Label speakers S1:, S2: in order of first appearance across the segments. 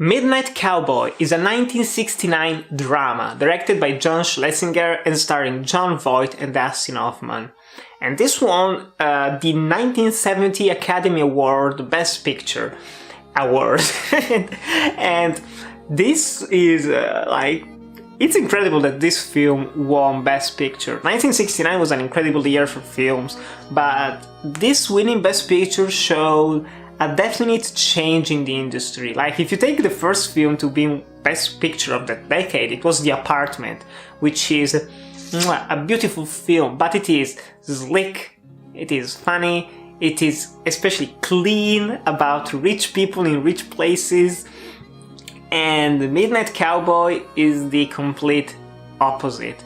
S1: Midnight Cowboy is a 1969 drama directed by John Schlesinger and starring John Voight and Dustin Hoffman. And this won the 1970 Academy Award Best Picture Award. And this is it's incredible that this film won Best Picture. 1969 was an incredible year for films, but this winning Best Picture showed a definite change in the industry. Like, if you take the first film to be Best Picture of that decade, it was The Apartment, which is a beautiful film, but it is slick, it is funny, it is especially clean about rich people in rich places. And Midnight Cowboy is the complete opposite.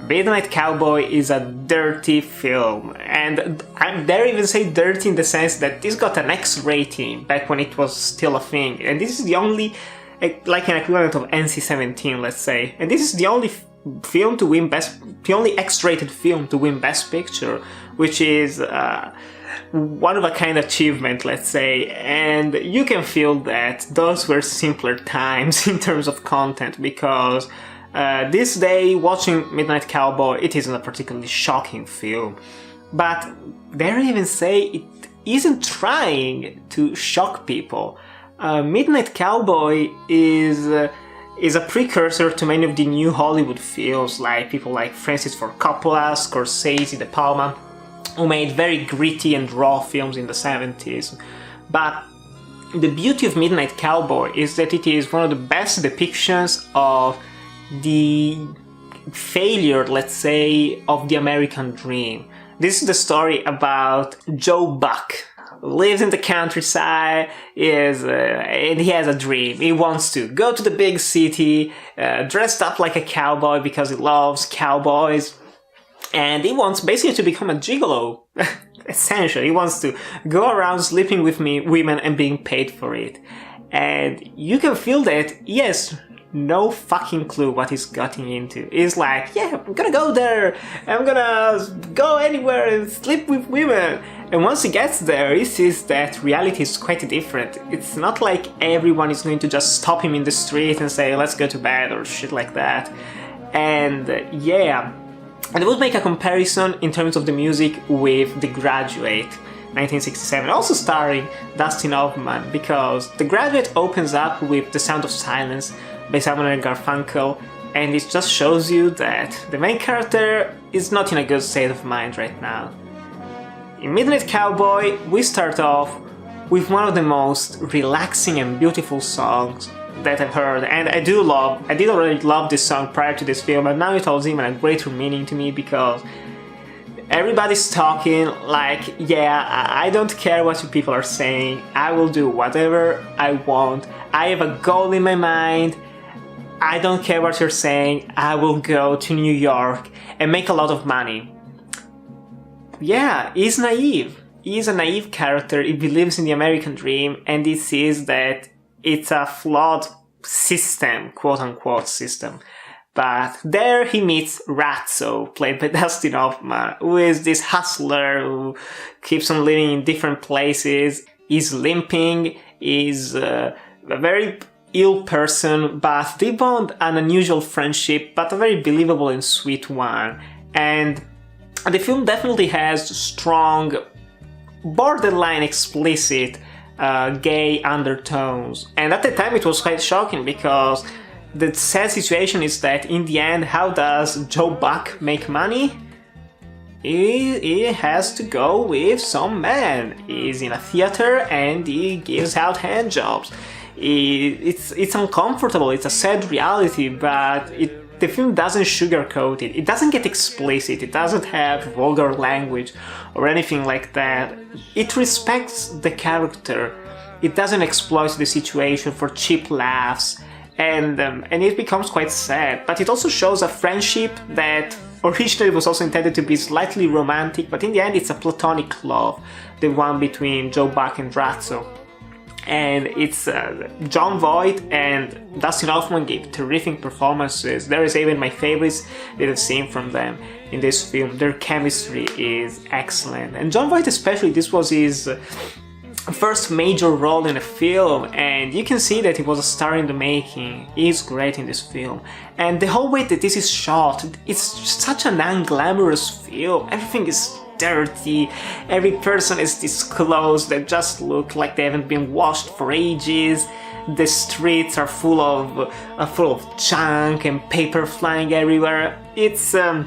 S1: Midnight Cowboy is a dirty film, and I dare even say dirty in the sense that this got an X rating back when it was still a thing, and this is the only, like an equivalent of NC-17, let's say, and this is the only film to win the only X-rated film to win Best Picture, which is one of a kind achievement, let's say, and you can feel that those were simpler times in terms of content, because this day, watching Midnight Cowboy, it isn't a particularly shocking film, but dare I even say it isn't trying to shock people. Midnight Cowboy is a precursor to many of the new Hollywood films, like people like Francis Ford Coppola, Scorsese, De Palma, who made very gritty and raw films in the 70s. But the beauty of Midnight Cowboy is that it is one of the best depictions of the failure, let's say, of the American dream. This is the story about Joe Buck, lives in the countryside, and he has a dream. He wants to go to the big city, dressed up like a cowboy because he loves cowboys, and he wants basically to become a gigolo. Essentially, he wants to go around sleeping with women and being paid for it. And you can feel that he has no fucking clue what he's getting into. He's like, yeah, I'm gonna go there, I'm gonna go anywhere and sleep with women. And once he gets there, he sees that reality is quite different. It's not like everyone is going to just stop him in the street and say, let's go to bed or shit like that. And yeah, and I would make a comparison in terms of the music with The Graduate, 1967, also starring Dustin Hoffman, because The Graduate opens up with The Sound of Silence by Simon & Garfunkel, and it just shows you that the main character is not in a good state of mind right now. In Midnight Cowboy, we start off with one of the most relaxing and beautiful songs that I've heard, and I did already love this song prior to this film, but now it holds even a greater meaning to me, because everybody's talking like, yeah, I don't care what you people are saying, I will do whatever I want, I have a goal in my mind, I don't care what you're saying, I will go to New York and make a lot of money. Yeah, he's naive. He's a naive character, he believes in the American dream, and he sees that it's a flawed system, quote-unquote system. But there he meets Ratso, played by Dustin Hoffman, who is this hustler who keeps on living in different places. He's limping, he's a very ill person, but they bond an unusual friendship, but a very believable and sweet one. And the film definitely has strong, borderline explicit gay undertones. And at the time it was quite shocking, because the sad situation is that in the end, how does Joe Buck make money? He has to go with some man. He's in a theater and he gives out hand jobs. It's uncomfortable, it's a sad reality, but the film doesn't sugarcoat it. It doesn't get explicit, it doesn't have vulgar language or anything like that. It respects the character, it doesn't exploit the situation for cheap laughs, and it becomes quite sad. But it also shows a friendship that originally was also intended to be slightly romantic, but in the end it's a platonic love, the one between Joe Buck and Ratso. And it's John Voight and Dustin Hoffman gave terrific performances. There is even my favorites that I've seen from them in this film. Their chemistry is excellent. And John Voight especially, this was his first major role in a film, and you can see that he was a star in the making. He's great in this film, and the whole way that this is shot, it's such an unglamorous film. Everything is dirty, every person is disclosed, that just look like they haven't been washed for ages. The streets are full of junk and paper flying everywhere. It's a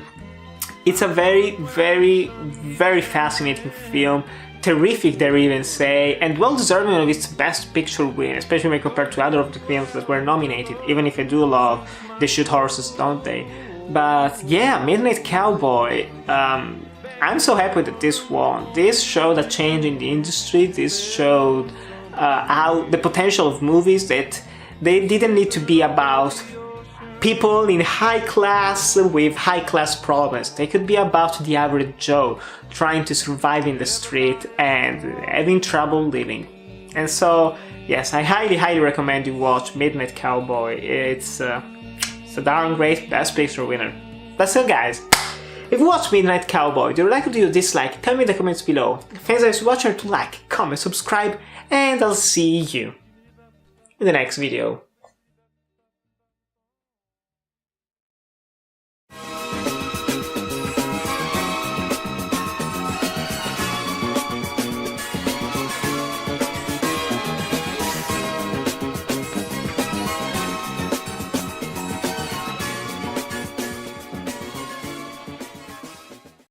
S1: very, very, very fascinating film. Terrific, dare even say, and well deserving of its Best Picture win, especially when compared to other of the films that were nominated, even if I do love They Shoot Horses, Don't They? But yeah, Midnight Cowboy, I'm so happy that this won. This showed a change in the industry. This showed how the potential of movies, that they didn't need to be about people in high class with high class problems. They could be about the average Joe trying to survive in the street and having trouble living. And so, yes, I highly recommend you watch Midnight Cowboy. It's a darn great Best Picture winner. That's it, guys. If you watch Midnight Cowboy, do you like or do you dislike? Tell me in the comments below. Thanks guys for watching, to like, comment, subscribe, and I'll see you in the next video.